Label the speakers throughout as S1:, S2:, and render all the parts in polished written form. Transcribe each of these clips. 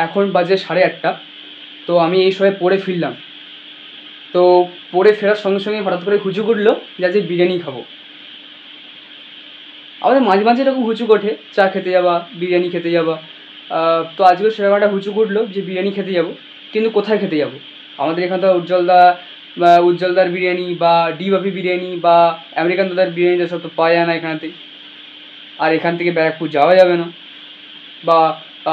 S1: এখন বাজে 8:30। তো আমি এই সময় পড়ে ফিরলাম। তো পড়ে ফেরার সঙ্গে সঙ্গে হঠাৎ করে হুজুক উঠলো যে আজকে বিরিয়ানি খাবো। আমাদের মাঝে মাঝে এরকম হুচুক ওঠে চা খেতে যাবা, বিরিয়ানি খেতে যাবা। তো আজকেও সেরকম একটা হুচুক উঠলো যে বিরিয়ানি খেতে যাবো, কিন্তু কোথায় খেতে যাবো? আমাদের এখানে তো উজ্জ্বলদার বিরিয়ানি বা ডি বাপি বিরিয়ানি বা আমেরিকান দাদার বিরিয়ানি সব তো পাওয়া যায় না এখানেতে। আর এখান থেকে ব্যারাকপুর যাওয়া যাবে না বা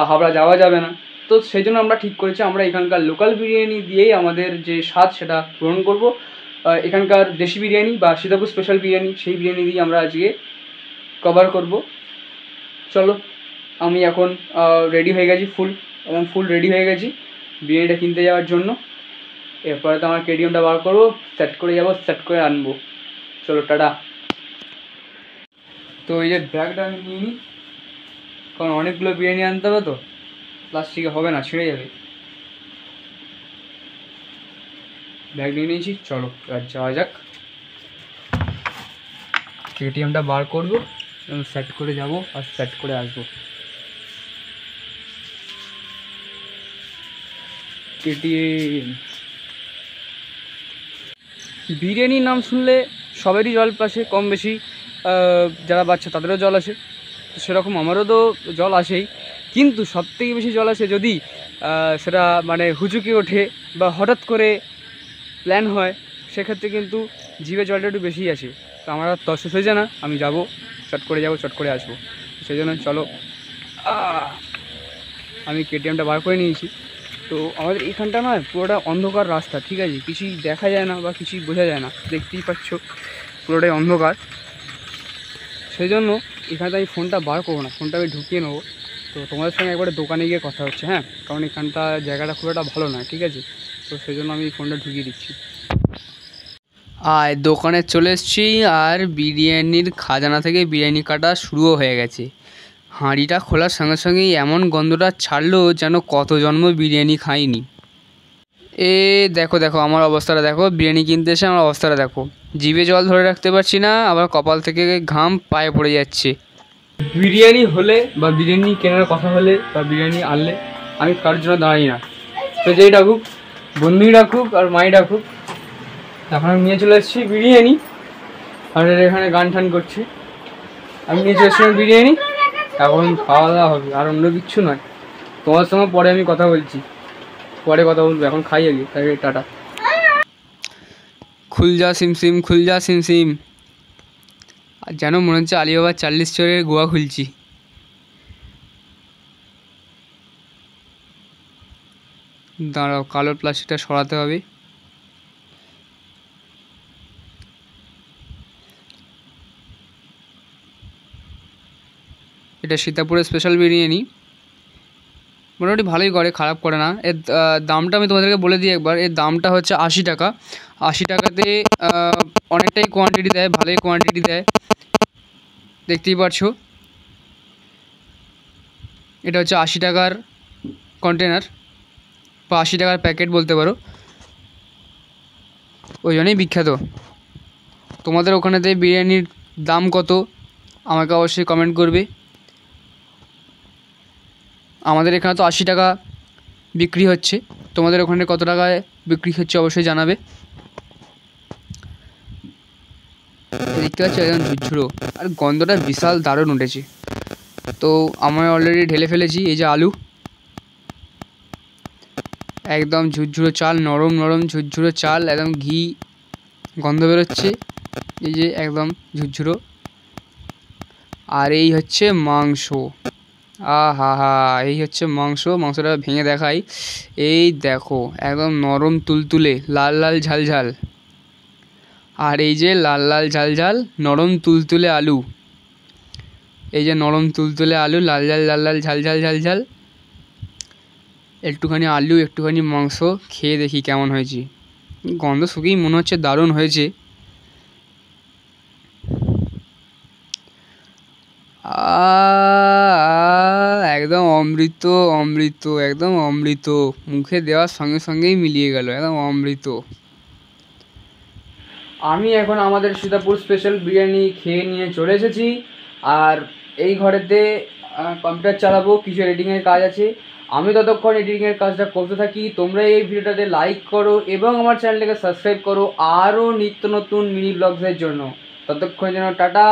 S1: হাওড়া যাওয়া যাবে না। তো সেই জন্য আমরা ঠিক করেছি আমরা এখানকার লোকাল বিরিয়ানি দিয়েই আমাদের যে স্বাদ সেটা পূরণ করবো। এখানকার দেশি বিরিয়ানি বা সীতাপুর স্পেশাল বিরিয়ানি, সেই বিরিয়ানি দিয়ে আমরা আজকে কভার করব। চলো, আমি এখন রেডি হয়ে গেছি, ফুল রেডি হয়ে গেছি বিরিয়ানিটা কিনতে যাওয়ার জন্য। এরপরে তো আমার কেডিএমটা বার করবো, সেট করে যাবো, সেট করে আনবো। চলো, টাটা। তো এই যে ব্যাগটা আমি নিয়ে নিই, কারণ অনেকগুলো বিরিয়ানি আনতে হবে, তো প্লাস্টিকে হবে না, ছিঁড়ে যাবে। ব্যাগ নিয়ে নিয়েছি, চলো এবার যাওয়া যাক। কেটিএমটা বার করবো, সেট করে যাব আর সেট করে আসবো। কেটিএম বিরিয়ানির নাম শুনলে সবারই জল আসে কম বেশি। যারা বাচ্চা তাদেরও জল আসে, তো সেরকম আমারও তো জল আসেই। কিন্তু সবথেকে বেশি জল আসে যদি সেটা মানে হুচুকে ওঠে বা হঠাৎ করে প্ল্যান হয়, সেক্ষেত্রে কিন্তু জিভে জলটা একটু বেশি আসে। তো আমার আর তস হয়ে যায় না, আমি যাবো, চট করে যাবো, চট করে আসবো। সেই জন্য চলো, আমি কেটিএমটা বার করে নিয়েছি। তো আমাদের এখানটা নয়, পুরোটা অন্ধকার রাস্তা, ঠিক আছে, কিছুই দেখা যায় না বা কিছুই বোঝা যায় না, দেখতেই পাচ্ছ পুরোটাই অন্ধকার। সেই জন্য এখানটা আমি ফোনটা বার করবো না, ফোনটা আমি ঢুকিয়ে নেবো। তো তোমাদের সঙ্গে একবারে দোকানে গিয়ে কথা হচ্ছে, হ্যাঁ, কারণ এখানটা জায়গাটা খুব একটা ভালো নয়, ঠিক আছে। তো সেই জন্য আমি ফোনটা ঢুকিয়ে দিচ্ছি। দোকানে চলে এসেছি, আর বিরিয়ানির খাজানা থেকে বিরিয়ানি কাটা শুরুও হয়ে গেছে। হাঁড়িটা খোলার সঙ্গে সঙ্গেই এমন গন্ধটা ছাড়লো যেন কত জন্ম বিরিয়ানি খাইনি। দেখো দেখো আমার অবস্থাটা দেখো, বিরিয়ানি কিনতে এসে আমার অবস্থাটা দেখো, জিভে জল ধরে রাখতে পারছি না, আবার কপাল থেকে ঘাম পায়ে পড়ে যাচ্ছে। বিরিয়ানি হলে বা বিরিয়ানি কেনার কথা হলে বা বিরিয়ানি আনলে আমি কারোর জন্য দাঁড়াই না, তো যেই ডাকুক, বন্ধুই ডাকুক আর মাই ডাকুক। তখন আমি নিয়ে চলে এসেছি বিরিয়ানি, আর এখানে গান টান করছি। আমি নিয়ে চলে এসেছিলাম বিরিয়ানি, এখন খাওয়া দাওয়া হবে, আর অন্য কিচ্ছু নয়। তোমার সঙ্গে পরে আমি কথা বলছি, পরে কথা বলবো, এখন খাই আগে, তাই টাটা। খুল যা সিমসিম, খুল যা সিমসিম। আর যেন মনে হচ্ছে আলিবাবার 40 চোরের গোয়া খুলছি। দাঁড়াও, কালো প্লাস্টিকটা সরাতে হবে। এটা সীতাপুরের স্পেশাল বিরিয়ানি, মোটামুটি ভালোই করে, খারাপ করে না। এর দামটা আমি তোমাদেরকে বলে দিই একবার। এর দামটা হচ্ছে 80 টাকা। 80 টাকাতে অনেকটাই কোয়ান্টিটি দেয়, ভালোই কোয়ান্টিটি দেয়, দেখতেই পারছো। এটা হচ্ছে 80 টাকার কন্টেনার বা 80 টাকার প্যাকেট বলতে পারো, ওই জন্যই বিখ্যাত। তোমাদের ওখানেতে বিরিয়ানির দাম কত আমাকে অবশ্যই কমেন্ট করবে। আমাদের এখানে তো 80 টাকা বিক্রি হচ্ছে, তোমাদের ওখানে কত টাকায় বিক্রি হচ্ছে অবশ্যই জানাবে। দেখতে পাচ্ছি একদম ঝুরঝুরো, আর গন্ধটা বিশাল দারুণ উঠেছে। তো আমি অলরেডি ঢেলে ফেলেছি। এই যে আলু, একদম ঝুরঝুরো চাল, নরম নরম ঝুরঝুরো চাল, একদম ঘি গন্ধ বেরোচ্ছে, এই যে একদম ঝুরঝুরো। আর এই হচ্ছে মাংস, হা এই হচ্ছে মাংস। মাংসটা ভেঙে দেখাই, এই দেখো একদম নরম তুলতুলে, লাল লাল ঝাল ঝাল। আর এই যে লাল লাল ঝাল ঝাল নরম তুলতুলে আলু, এই যে নরম তুলতুলে আলু, লাল লাল লাল লাল ঝাল ঝাল ঝাল ঝাল। একটুখানি আলু, একটুখানি মাংস, খেয়ে দেখি কেমন হয়েছে। গন্ধ শুকেই মনে হচ্ছে দারুণ হয়েছে। একদম অমৃত অমৃত, একদম অমৃত, মুখে দেওয়ার সঙ্গে সঙ্গেই মিলিয়ে গেল, একদম অমৃত। আমি এখন আমাদের সীতাপুর স্পেশাল বিরিয়ানি খেয়ে নিয়ে চলে এসেছি, আর এই ঘরেতে কম্পিউটার চালাবো, কিছু এডিটিংয়ের কাজ আছে, আমি ততক্ষণ এডিটিংয়ের কাজটা করতে থাকি। তোমরা এই ভিডিওটাতে লাইক করো এবং আমার চ্যানেলটাকে সাবস্ক্রাইব করো আরও নিত্য নতুন মিনি ব্লগসের জন্য। ততক্ষণ যেন টাটা।